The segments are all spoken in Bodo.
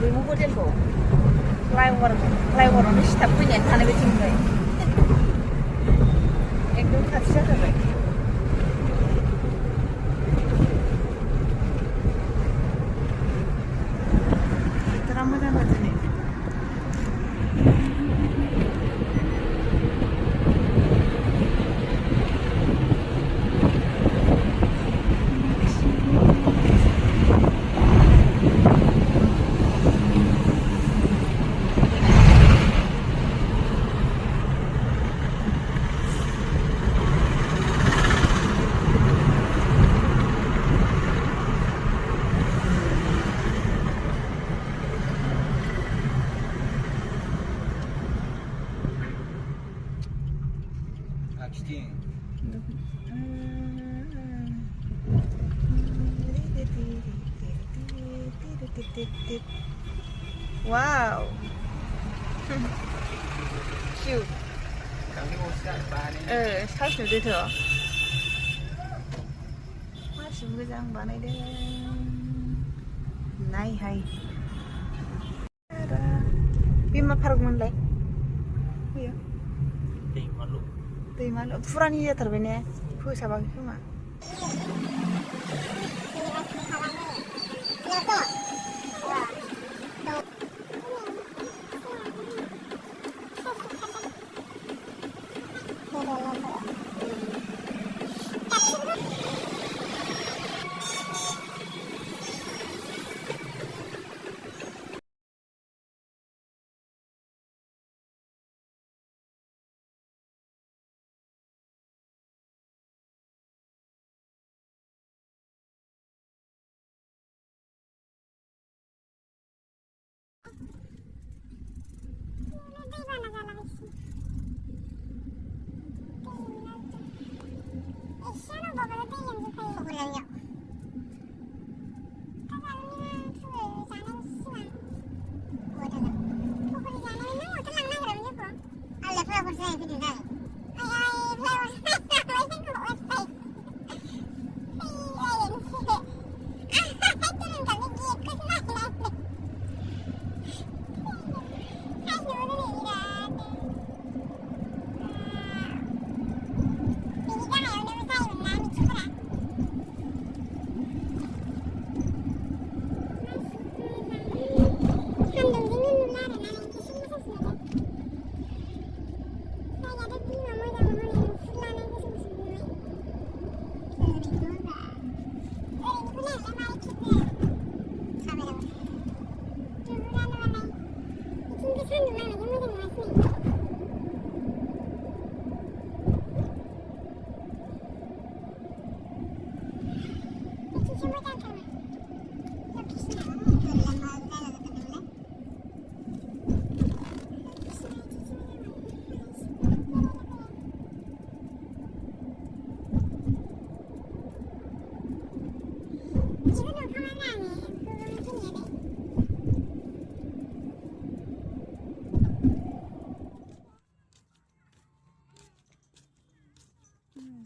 दैमु हटेलखौ फ्लाइअभारावनो सिथाब फैनानै थानाय बायदि मोनबाय एकदम खाथि जाथारबाय बोथोरा मोजां दिनै Wow, cute. Saus नुदोथ' मासि मोजां बानायदों नायहाय बे मा पार्क मोनलाय बेयो दैमालु फुरानि जाथारबाय ने फोसाबाखै खोमा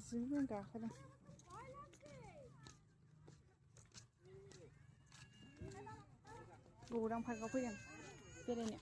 जिबो गाखोदों गौरां पार्कआव फैदों बेरायनो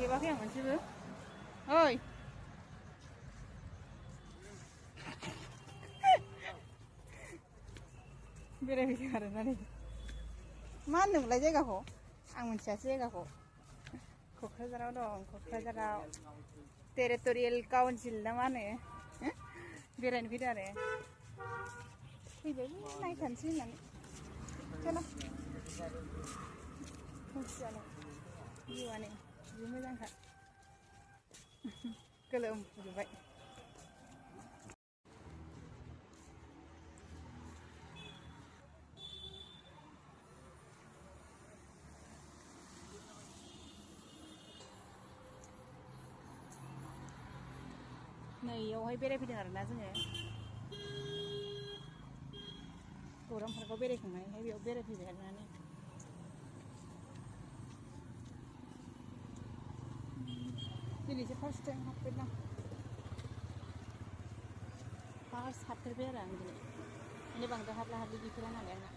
खेबाखै आं मोनसेबो ओइ बेरायफैदों आरोना नै मा होनदोंमोनलाय जायगाखौ आं मिथियासै जायगाखौ क'क्राझाराव दं क'क्राझाराव टेरिट'रियेल काउन्सिल ना मा होनो बेरायनो फैदों आरो फैबाय नायथानोसै होननानै चलो मिथियानो भिउआनो जि मोजांखा गोलोमजोब्बाय नैयावहाय बेरायफैदों आरोना जोङो गौरां पार्कआव बेरायखांनानैहाय बेयाव बेरायफैबाय आरोना नै दिनैसो फार्स्ट टाइम हाबफैदों फार्स्ट हाबफेरबाय आरो आं दिनै माने बांद्राय हाबला हाबलि गैफेरा नालाय आंना